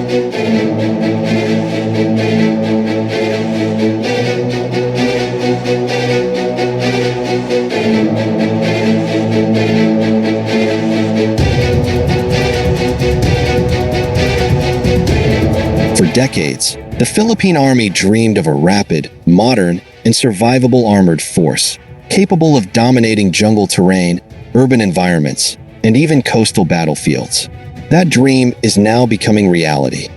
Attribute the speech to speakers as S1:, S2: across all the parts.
S1: For decades, the Philippine Army dreamed of a rapid, modern, and survivable armored force, capable of dominating jungle terrain, urban environments, and even coastal battlefields. That dream is now becoming reality.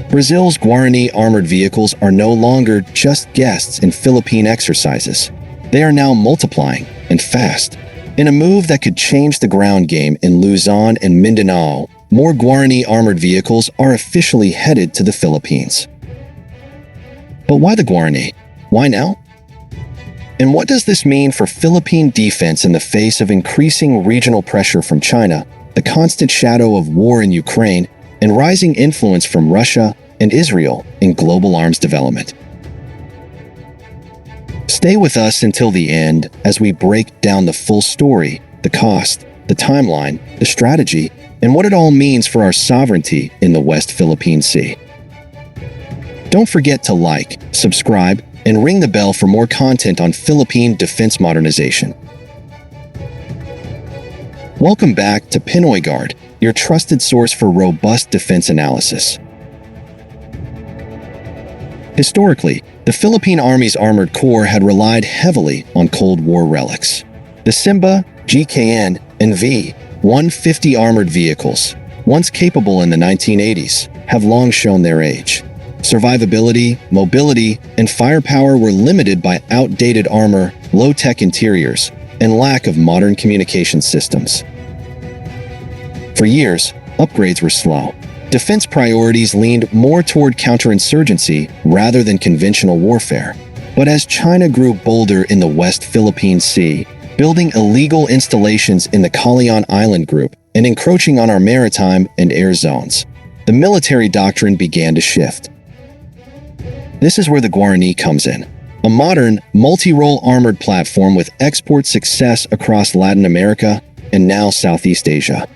S1: Brazil's Guarani armored vehicles are no longer just guests in Philippine exercises. They are now multiplying, and fast. In a move that could change the ground game in Luzon and Mindanao, more Guarani armored vehicles are officially headed to the Philippines. But why the Guarani? Why now? And what does this mean for Philippine defense in the face of increasing regional pressure from China, the constant shadow of war in Ukraine, and rising influence from Russia and Israel in global arms development? Stay with us until the end as we break down the full story, the cost, the timeline, the strategy, and what it all means for our sovereignty in the West Philippine Sea. Don't forget to like, subscribe, and ring the bell for more content on Philippine defense modernization. Welcome back to Pinoy Guard, your trusted source for robust defense analysis. Historically, the Philippine Army's armored corps had relied heavily on Cold War relics. The Simba, GKN, and V-150 armored vehicles, once capable in the 1980s, have long shown their age. Survivability, mobility, and firepower were limited by outdated armor, low-tech interiors, and lack of modern communication systems. For years, upgrades were slow. Defense priorities leaned more toward counterinsurgency rather than conventional warfare. But as China grew bolder in the West Philippine Sea, building illegal installations in the Calayan Island group and encroaching on our maritime and air zones, the military doctrine began to shift. This is where the Guarani comes in, a modern, multi-role armored platform with export success across Latin America and now Southeast Asia.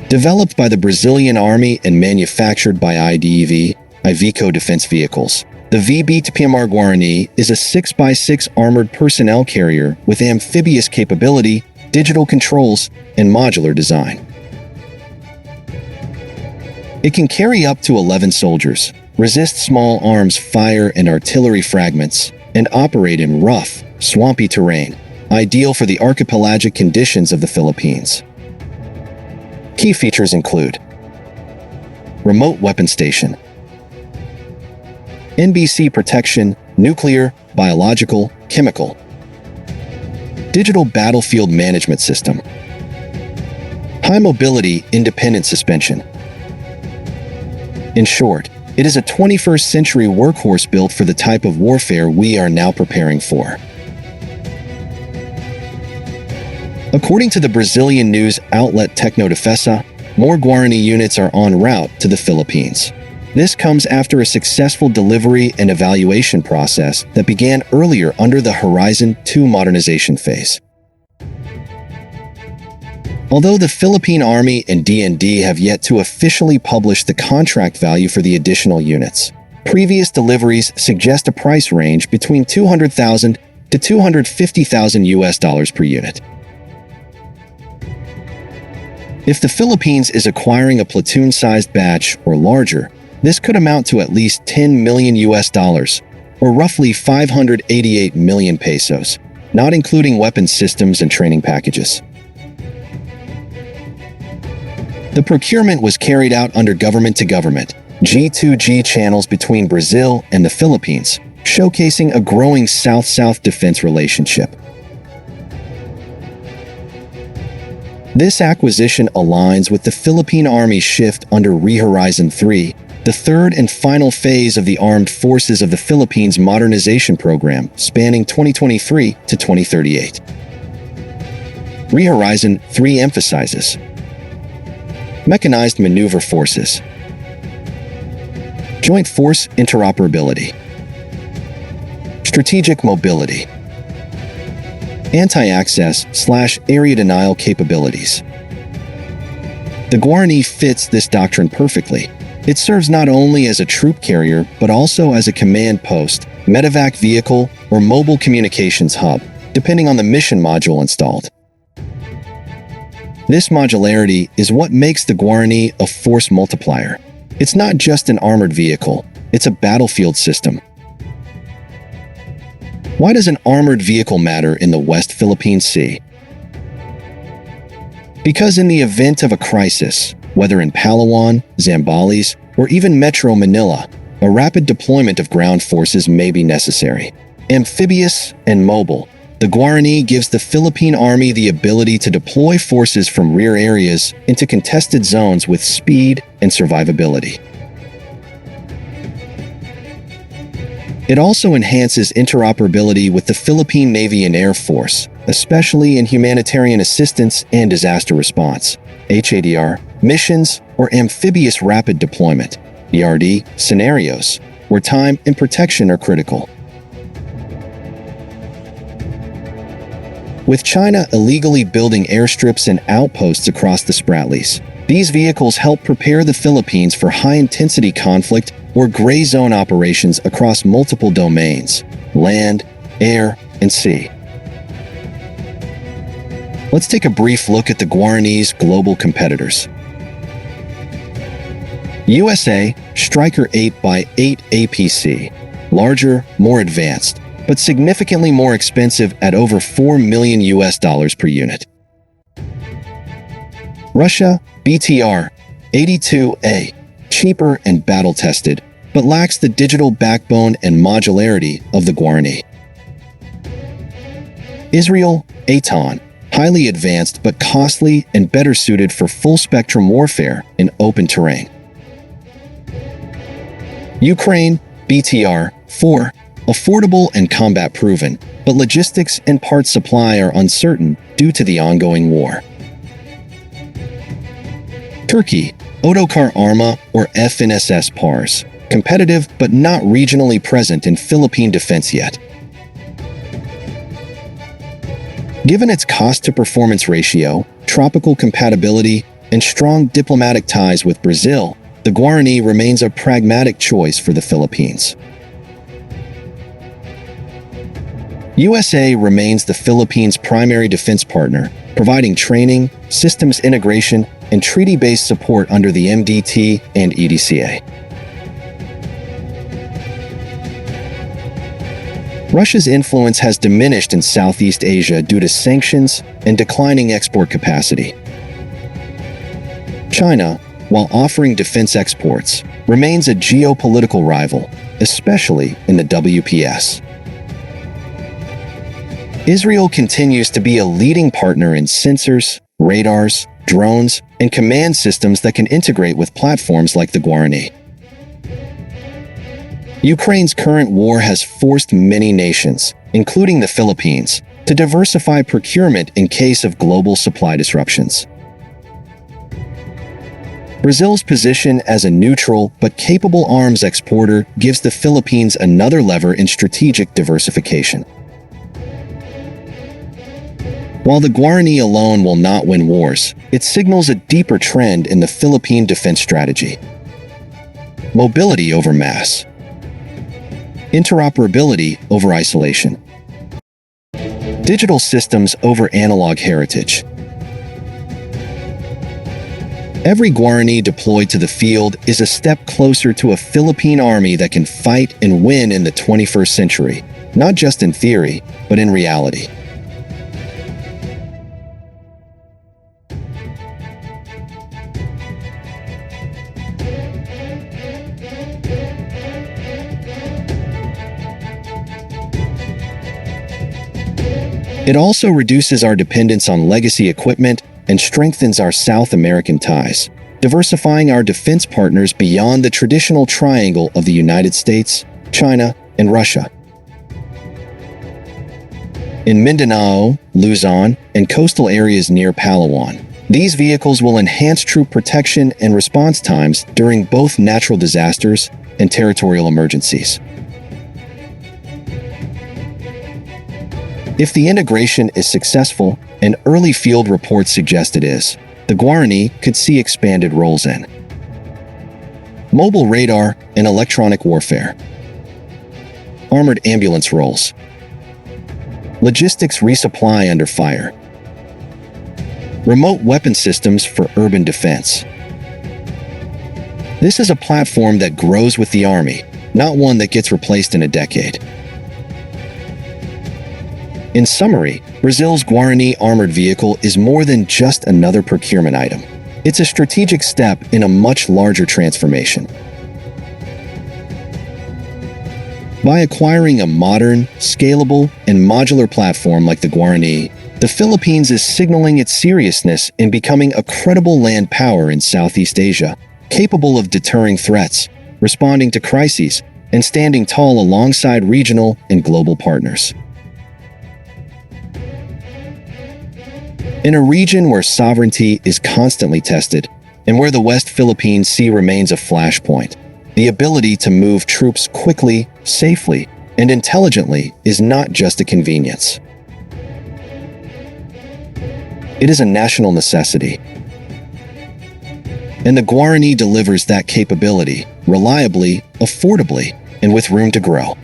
S1: Developed by the Brazilian Army and manufactured by Iveco Defence Vehicles, the VB-PMR Guarani is a 6x6 armored personnel carrier with amphibious capability, digital controls, and modular design. It can carry up to 11 soldiers, resist small arms fire and artillery fragments, and operate in rough, swampy terrain, ideal for the archipelagic conditions of the Philippines. Key features include remote weapon station, NBC protection, nuclear, biological, chemical, digital battlefield management system, high mobility independent suspension. In short, it is a 21st century workhorse built for the type of warfare we are now preparing for. According to the Brazilian news outlet Tecnodefesa, more Guarani units are en route to the Philippines. This comes after a successful delivery and evaluation process that began earlier under the Horizon 2 modernization phase. Although the Philippine Army and DND have yet to officially publish the contract value for the additional units, previous deliveries suggest a price range between $200,000 to $250,000 per unit. If the Philippines is acquiring a platoon-sized batch or larger, this could amount to at least $10 million, or roughly 588 million pesos, not including weapons systems and training packages. The procurement was carried out under government-to-government, G2G channels between Brazil and the Philippines, showcasing a growing South-South defense relationship. This acquisition aligns with the Philippine Army's shift under Horizon 3, the third and final phase of the Armed Forces of the Philippines modernization program spanning 2023 to 2038. Horizon 3 emphasizes mechanized maneuver forces, joint force interoperability, strategic mobility, anti-access/area denial capabilities. The Guarani fits this doctrine perfectly. It serves not only as a troop carrier, but also as a command post, medevac vehicle, or mobile communications hub, depending on the mission module installed. This modularity is what makes the Guarani a force multiplier. It's not just an armored vehicle, it's a battlefield system. Why does an armored vehicle matter in the West Philippine Sea? Because in the event of a crisis, whether in Palawan, Zambales, or even Metro Manila, a rapid deployment of ground forces may be necessary. Amphibious and mobile, the Guarani gives the Philippine Army the ability to deploy forces from rear areas into contested zones with speed and survivability. It also enhances interoperability with the Philippine Navy and Air Force, especially in humanitarian assistance and disaster response, HADR, missions, or amphibious rapid deployment, ERD, scenarios, where time and protection are critical. With China illegally building airstrips and outposts across the Spratlys, these vehicles help prepare the Philippines for high-intensity conflict or gray zone operations across multiple domains, land, air, and sea. Let's take a brief look at the Guarani's global competitors. USA Striker 8x8 APC, larger, more advanced, but significantly more expensive at over $4 million per unit. Russia BTR 82A, cheaper and battle-tested, but lacks the digital backbone and modularity of the Guarani. Israel Aton, highly advanced but costly and better suited for full-spectrum warfare in open terrain. Ukraine BTR-4, affordable and combat-proven, but logistics and parts supply are uncertain due to the ongoing war. Turkey Otokar Arma or FNSS PARS, competitive but not regionally present in Philippine defense yet. Given its cost-to-performance ratio, tropical compatibility, and strong diplomatic ties with Brazil, the Guarani remains a pragmatic choice for the Philippines. USA remains the Philippines' primary defense partner, providing training, systems integration, and treaty-based support under the MDT and EDCA. Russia's influence has diminished in Southeast Asia due to sanctions and declining export capacity. China, while offering defense exports, remains a geopolitical rival, especially in the WPS. Israel continues to be a leading partner in sensors, radars, drones, and command systems that can integrate with platforms like the Guarani. Ukraine's current war has forced many nations, including the Philippines, to diversify procurement in case of global supply disruptions. Brazil's position as a neutral but capable arms exporter gives the Philippines another lever in strategic diversification. While the Guarani alone will not win wars, it signals a deeper trend in the Philippine defense strategy. Mobility over mass. Interoperability over isolation. Digital systems over analog heritage. Every Guarani deployed to the field is a step closer to a Philippine army that can fight and win in the 21st century, not just in theory, but in reality. It also reduces our dependence on legacy equipment and strengthens our South American ties, diversifying our defense partners beyond the traditional triangle of the United States, China, and Russia. In Mindanao, Luzon, and coastal areas near Palawan, these vehicles will enhance troop protection and response times during both natural disasters and territorial emergencies. If the integration is successful, and early field reports suggest it is, the Guarani could see expanded roles in mobile radar and electronic warfare, armored ambulance roles, logistics resupply under fire, remote weapon systems for urban defense. This is a platform that grows with the Army, not one that gets replaced in a decade. In summary, Brazil's Guarani armored vehicle is more than just another procurement item. It's a strategic step in a much larger transformation. By acquiring a modern, scalable, and modular platform like the Guarani, the Philippines is signaling its seriousness in becoming a credible land power in Southeast Asia, capable of deterring threats, responding to crises, and standing tall alongside regional and global partners. In a region where sovereignty is constantly tested, and where the West Philippine Sea remains a flashpoint, the ability to move troops quickly, safely, and intelligently is not just a convenience. It is a national necessity. And the Guarani delivers that capability, reliably, affordably, and with room to grow.